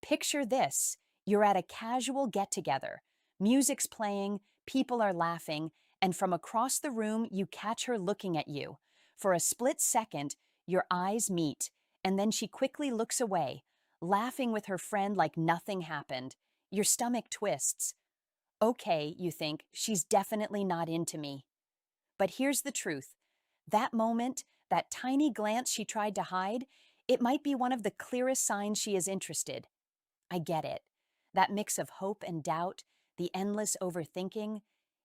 Picture this: you're at a casual get together. Music's playing, people are laughing, and from across the room, you catch her looking at you. For a split second, your eyes meet, and then she quickly looks away, laughing with her friend like nothing happened. Your stomach twists. Okay, you think, she's definitely not into me. But here's the truth. That moment, that tiny glance she tried to hide, it might be one of the clearest signs she is interested. I get it. That mix of hope and doubt, the endless overthinking,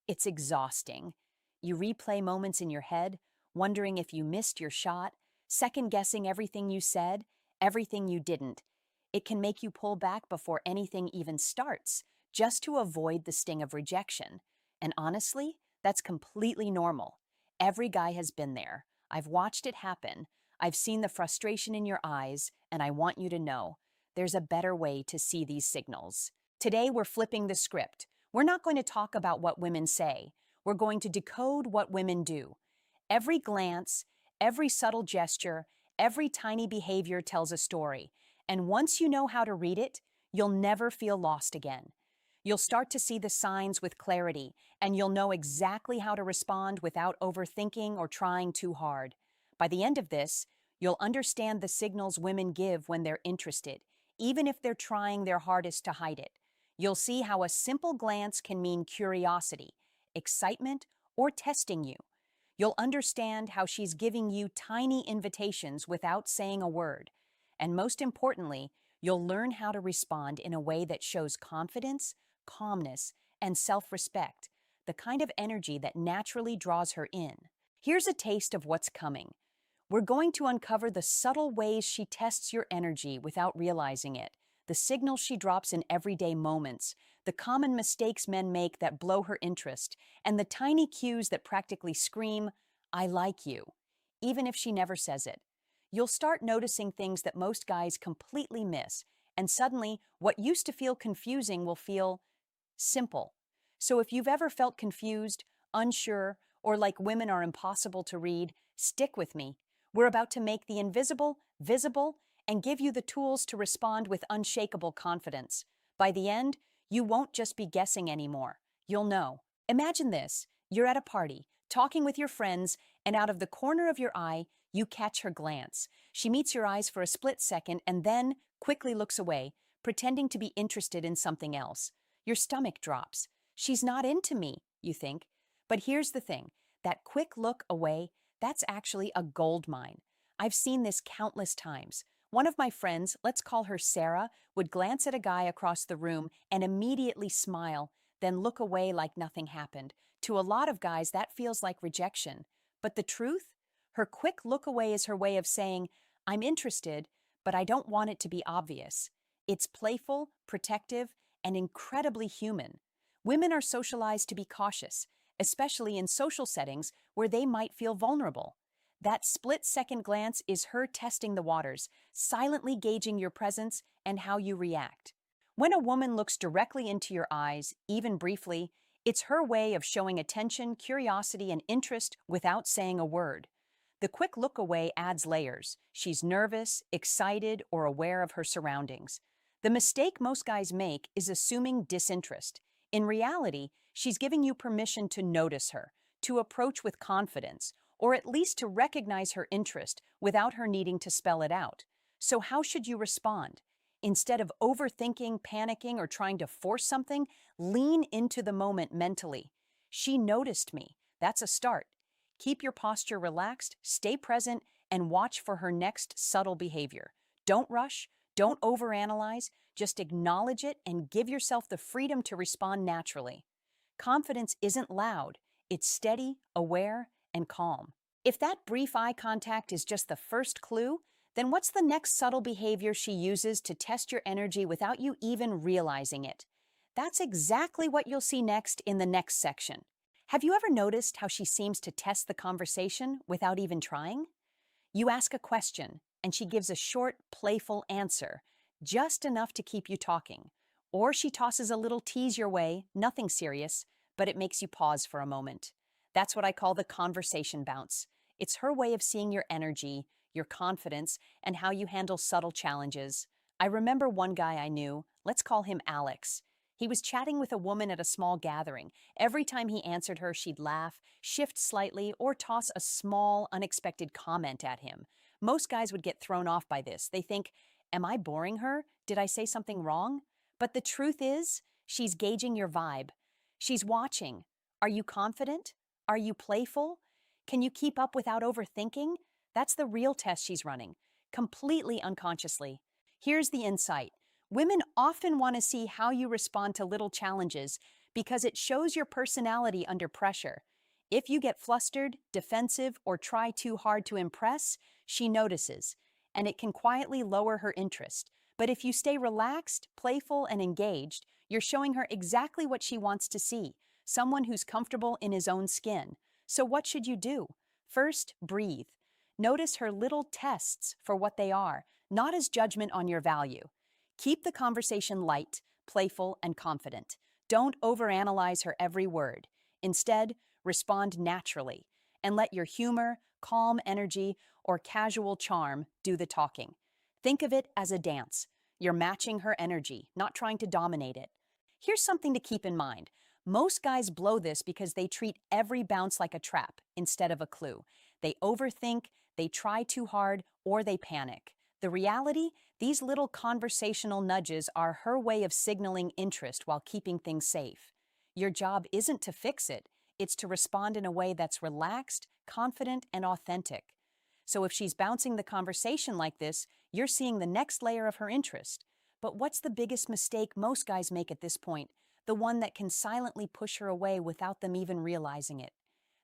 it's exhausting. You replay moments in your head, wondering if you missed your shot, second guessing everything you said, everything you didn't. It can make you pull back before anything even starts, just to avoid the sting of rejection. And honestly, that's completely normal. Every guy has been there. I've watched it happen. I've seen the frustration in your eyes, and I want you to know there's a better way to see these signals. Today, we're flipping the script. We're not going to talk about what women say. We're going to decode what women do. Every glance, every subtle gesture, every tiny behavior tells a story. And once you know how to read it, you'll never feel lost again. You'll start to see the signs with clarity, and you'll know exactly how to respond without overthinking or trying too hard. By the end of this, you'll understand the signals women give when they're interested, even if they're trying their hardest to hide it. You'll see how a simple glance can mean curiosity, excitement, or testing you. You'll understand how she's giving you tiny invitations without saying a word. And most importantly, you'll learn how to respond in a way that shows confidence, calmness, and self-respect, the kind of energy that naturally draws her in. Here's a taste of what's coming. We're going to uncover the subtle ways she tests your energy without realizing it, the signals she drops in everyday moments, the common mistakes men make that blow her interest, and the tiny cues that practically scream, "I like you," even if she never says it. You'll start noticing things that most guys completely miss, and suddenly, what used to feel confusing will feel simple. So if you've ever felt confused, unsure, or like women are impossible to read, stick with me. We're about to make the invisible visible and give you the tools to respond with unshakable confidence. By the end, you won't just be guessing anymore. You'll know. Imagine this. You're at a party, talking with your friends, and out of the corner of your eye, you catch her glance. She meets your eyes for a split second and then quickly looks away, pretending to be interested in something else. Your stomach drops. She's not into me, you think. But here's the thing. That quick look away, that's actually a gold mine. I've seen this countless times. One of my friends, let's call her Sarah, would glance at a guy across the room and immediately smile, then look away like nothing happened. To a lot of guys, that feels like rejection. But the truth? Her quick look away is her way of saying, "I'm interested, but I don't want it to be obvious." It's playful, protective, and incredibly human. Women are socialized to be cautious, especially in social settings where they might feel vulnerable. That split-second glance is her testing the waters, silently gauging your presence and how you react. When a woman looks directly into your eyes, even briefly, it's her way of showing attention, curiosity, and interest without saying a word. The quick look away adds layers. She's nervous, excited, or aware of her surroundings. The mistake most guys make is assuming disinterest. In reality, she's giving you permission to notice her, to approach with confidence, or at least to recognize her interest without her needing to spell it out. So how should you respond? Instead of overthinking, panicking, or trying to force something, lean into the moment mentally. She noticed me. That's a start. Keep your posture relaxed, stay present, and watch for her next subtle behavior. Don't rush, don't overanalyze, just acknowledge it and give yourself the freedom to respond naturally. Confidence isn't loud, it's steady, aware, and calm. If that brief eye contact is just the first clue, then what's the next subtle behavior she uses to test your energy without you even realizing it? That's exactly what you'll see next in the next section. Have you ever noticed how she seems to test the conversation without even trying? You ask a question, and she gives a short, playful answer, just enough to keep you talking. Or she tosses a little tease your way, nothing serious, but it makes you pause for a moment. That's what I call the conversation bounce. It's her way of seeing your energy, your confidence, and how you handle subtle challenges. I remember one guy I knew, let's call him Alex. He was chatting with a woman at a small gathering. Every time he answered her, she'd laugh, shift slightly, or toss a small, unexpected comment at him. Most guys would get thrown off by this. They think, am I boring her? Did I say something wrong? But the truth is, she's gauging your vibe. She's watching. Are you confident? Are you playful? Can you keep up without overthinking? That's the real test she's running, completely unconsciously. Here's the insight. Women often want to see how you respond to little challenges because it shows your personality under pressure. If you get flustered, defensive, or try too hard to impress, she notices, and it can quietly lower her interest. But if you stay relaxed, playful, and engaged, you're showing her exactly what she wants to see, someone who's comfortable in his own skin. So what should you do? First, breathe. Notice her little tests for what they are, not as judgment on your value. Keep the conversation light, playful, and confident. Don't overanalyze her every word. Instead, respond naturally and let your humor, calm energy, or casual charm do the talking. Think of it as a dance. You're matching her energy, not trying to dominate it. Here's something to keep in mind. Most guys blow this because they treat every bounce like a trap instead of a clue. They overthink, they try too hard, or they panic. The reality, these little conversational nudges are her way of signaling interest while keeping things safe. Your job isn't to fix it, it's to respond in a way that's relaxed, confident, and authentic. So if she's bouncing the conversation like this, you're seeing the next layer of her interest. But what's the biggest mistake most guys make at this point? The one that can silently push her away without them even realizing it.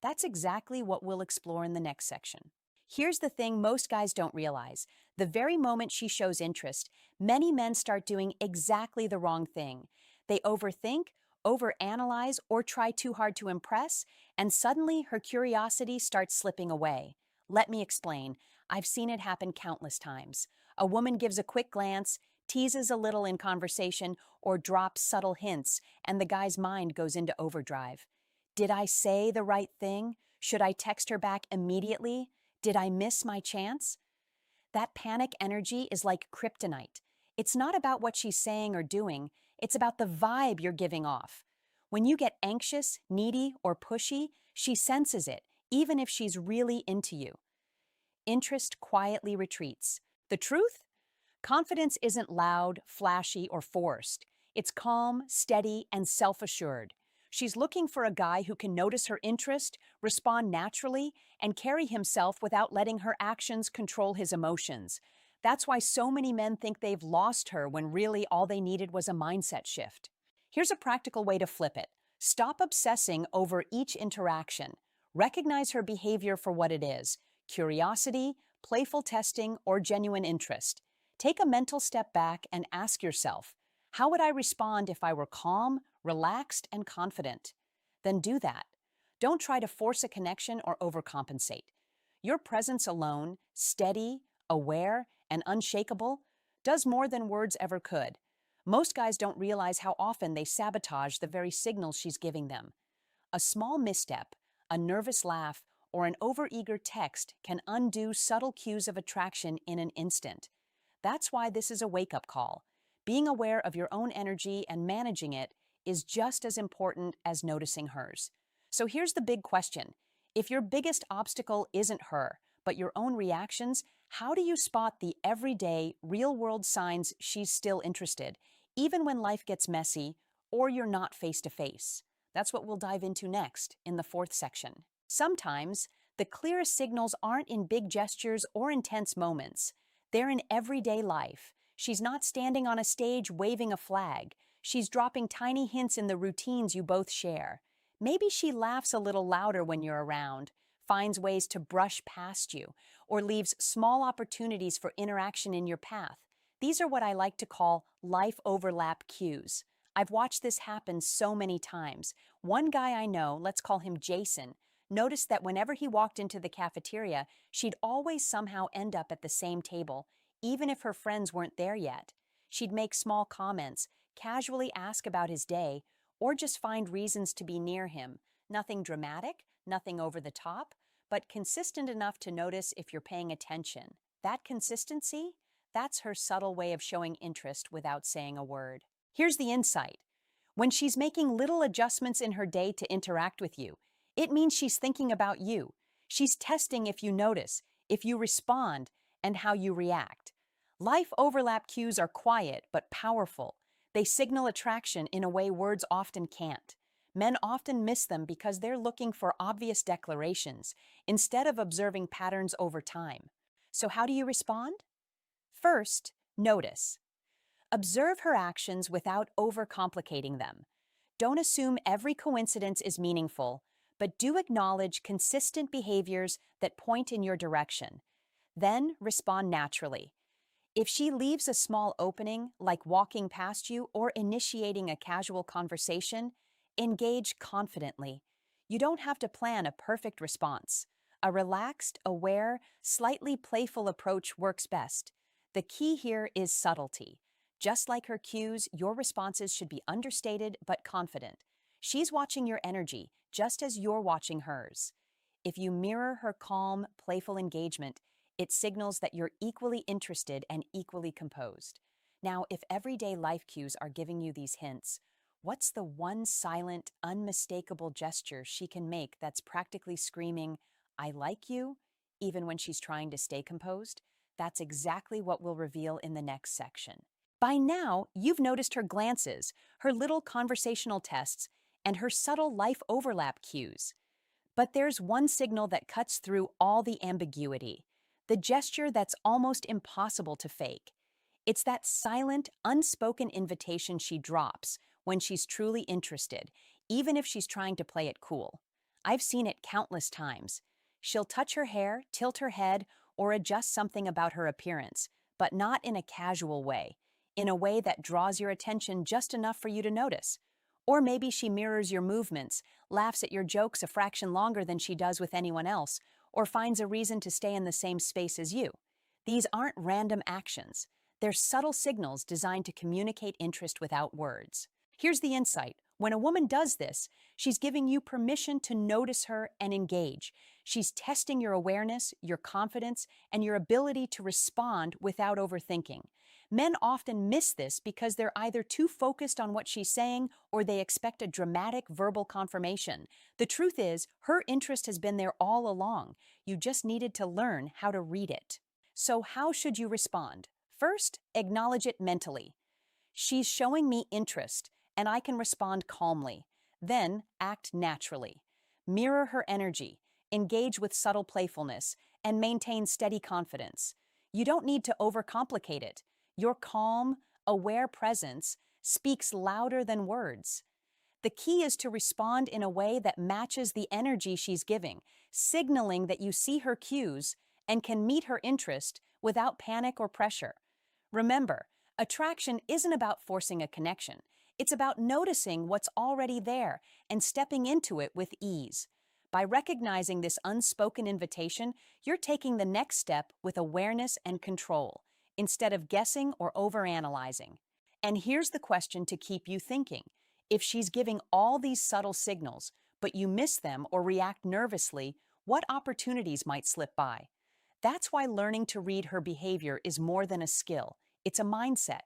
That's exactly what we'll explore in the next section. Here's the thing most guys don't realize. The very moment she shows interest, many men start doing exactly the wrong thing. They overthink, overanalyze, or try too hard to impress, and suddenly her curiosity starts slipping away. Let me explain. I've seen it happen countless times. A woman gives a quick glance, teases a little in conversation, or drops subtle hints, and the guy's mind goes into overdrive. Did I say the right thing? Should I text her back immediately? Did I miss my chance? That panic energy is like kryptonite. It's not about what she's saying or doing, it's about the vibe you're giving off. When you get anxious, needy, or pushy, she senses it, even if she's really into you. Interest quietly retreats. The truth? Confidence isn't loud, flashy, or forced. It's calm, steady, and self-assured. She's looking for a guy who can notice her interest, respond naturally, and carry himself without letting her actions control his emotions. That's why so many men think they've lost her when really all they needed was a mindset shift. Here's a practical way to flip it. Stop obsessing over each interaction. Recognize her behavior for what it is: curiosity, playful testing, or genuine interest. Take a mental step back and ask yourself, how would I respond if I were calm, relaxed, and confident? Then do that. Don't try to force a connection or overcompensate. Your presence alone, steady, aware, and unshakable, does more than words ever could. Most guys don't realize how often they sabotage the very signals she's giving them. A small misstep, a nervous laugh, or an overeager text can undo subtle cues of attraction in an instant. That's why this is a wake-up call. Being aware of your own energy and managing it is just as important as noticing hers. So here's the big question. If your biggest obstacle isn't her, but your own reactions, how do you spot the everyday, real-world signs she's still interested, even when life gets messy or you're not face-to-face? That's what we'll dive into next in the fourth section. Sometimes, the clearest signals aren't in big gestures or intense moments. They're in everyday life. She's not standing on a stage waving a flag. She's dropping tiny hints in the routines you both share. Maybe she laughs a little louder when you're around, finds ways to brush past you, or leaves small opportunities for interaction in your path. These are what I like to call life overlap cues. I've watched this happen so many times. One guy I know, let's call him Jason, noticed that whenever he walked into the cafeteria, she'd always somehow end up at the same table, even if her friends weren't there yet. She'd make small comments, casually ask about his day, or just find reasons to be near him. Nothing dramatic, nothing over the top, but consistent enough to notice if you're paying attention. That consistency? That's her subtle way of showing interest without saying a word. Here's the insight. When she's making little adjustments in her day to interact with you, it means she's thinking about you. She's testing if you notice, if you respond, and how you react. Life overlap cues are quiet but powerful. They signal attraction in a way words often can't. Men often miss them because they're looking for obvious declarations instead of observing patterns over time. So, how do you respond? First, notice. Observe her actions without overcomplicating them. Don't assume every coincidence is meaningful, but do acknowledge consistent behaviors that point in your direction. Then respond naturally. If she leaves a small opening, like walking past you or initiating a casual conversation, engage confidently. You don't have to plan a perfect response. A relaxed, aware, slightly playful approach works best. The key here is subtlety. Just like her cues, your responses should be understated but confident. She's watching your energy, just as you're watching hers. If you mirror her calm, playful engagement, it signals that you're equally interested and equally composed. Now, if everyday life cues are giving you these hints, what's the one silent, unmistakable gesture she can make that's practically screaming, "I like you," even when she's trying to stay composed? That's exactly what we'll reveal in the next section. By now, you've noticed her glances, her little conversational tests, and her subtle life overlap cues. But there's one signal that cuts through all the ambiguity, the gesture that's almost impossible to fake. It's that silent, unspoken invitation she drops when she's truly interested, even if she's trying to play it cool. I've seen it countless times. She'll touch her hair, tilt her head, or adjust something about her appearance, but not in a casual way, in a way that draws your attention just enough for you to notice. Or maybe she mirrors your movements, laughs at your jokes a fraction longer than she does with anyone else, or finds a reason to stay in the same space as you. These aren't random actions. They're subtle signals designed to communicate interest without words. Here's the insight. When a woman does this, she's giving you permission to notice her and engage. She's testing your awareness, your confidence, and your ability to respond without overthinking. Men often miss this because they're either too focused on what she's saying or they expect a dramatic verbal confirmation. The truth is, her interest has been there all along. You just needed to learn how to read it. So, how should you respond? First, acknowledge it mentally. She's showing me interest, and I can respond calmly. Then, act naturally. Mirror her energy, engage with subtle playfulness, and maintain steady confidence. You don't need to overcomplicate it. Your calm, aware presence speaks louder than words. The key is to respond in a way that matches the energy she's giving, signaling that you see her cues and can meet her interest without panic or pressure. Remember, attraction isn't about forcing a connection. It's about noticing what's already there and stepping into it with ease. By recognizing this unspoken invitation, you're taking the next step with awareness and control, instead of guessing or overanalyzing. And here's the question to keep you thinking. If she's giving all these subtle signals, but you miss them or react nervously, what opportunities might slip by? That's why learning to read her behavior is more than a skill. It's a mindset.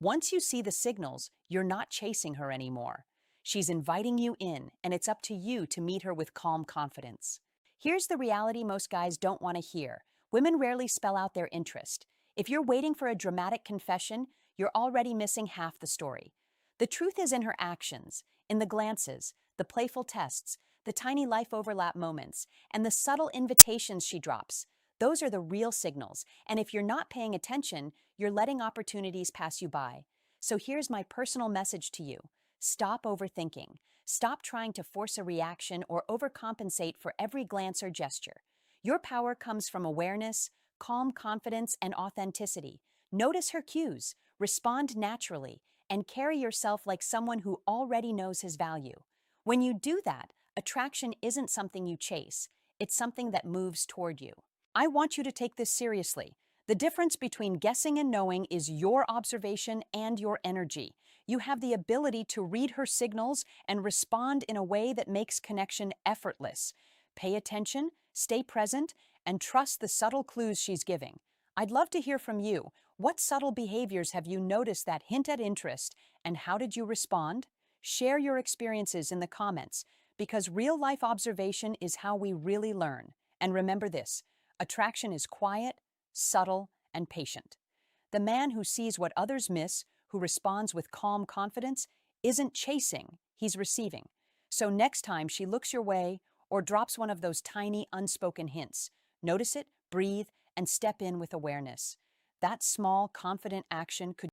Once you see the signals, you're not chasing her anymore. She's inviting you in, and it's up to you to meet her with calm confidence. Here's the reality most guys don't want to hear. Women rarely spell out their interest. If you're waiting for a dramatic confession, you're already missing half the story. The truth is in her actions, in the glances, the playful tests, the tiny life overlap moments, and the subtle invitations she drops. Those are the real signals, and if you're not paying attention, you're letting opportunities pass you by. So here's my personal message to you. Stop overthinking. Stop trying to force a reaction or overcompensate for every glance or gesture. Your power comes from awareness, calm confidence, and authenticity. Notice her cues, respond naturally, and carry yourself like someone who already knows his value. When you do that, attraction isn't something you chase. It's something that moves toward you. I want you to take this seriously. The difference between guessing and knowing is your observation and your energy. You have the ability to read her signals and respond in a way that makes connection effortless. Pay attention, stay present, and trust the subtle clues she's giving. I'd love to hear from you. What subtle behaviors have you noticed that hint at interest, and how did you respond? Share your experiences in the comments, because real-life observation is how we really learn. And remember this: attraction is quiet, subtle, and patient. The man who sees what others miss, who responds with calm confidence, isn't chasing, he's receiving. So next time she looks your way or drops one of those tiny unspoken hints, notice it, breathe, and step in with awareness. That small, confident action could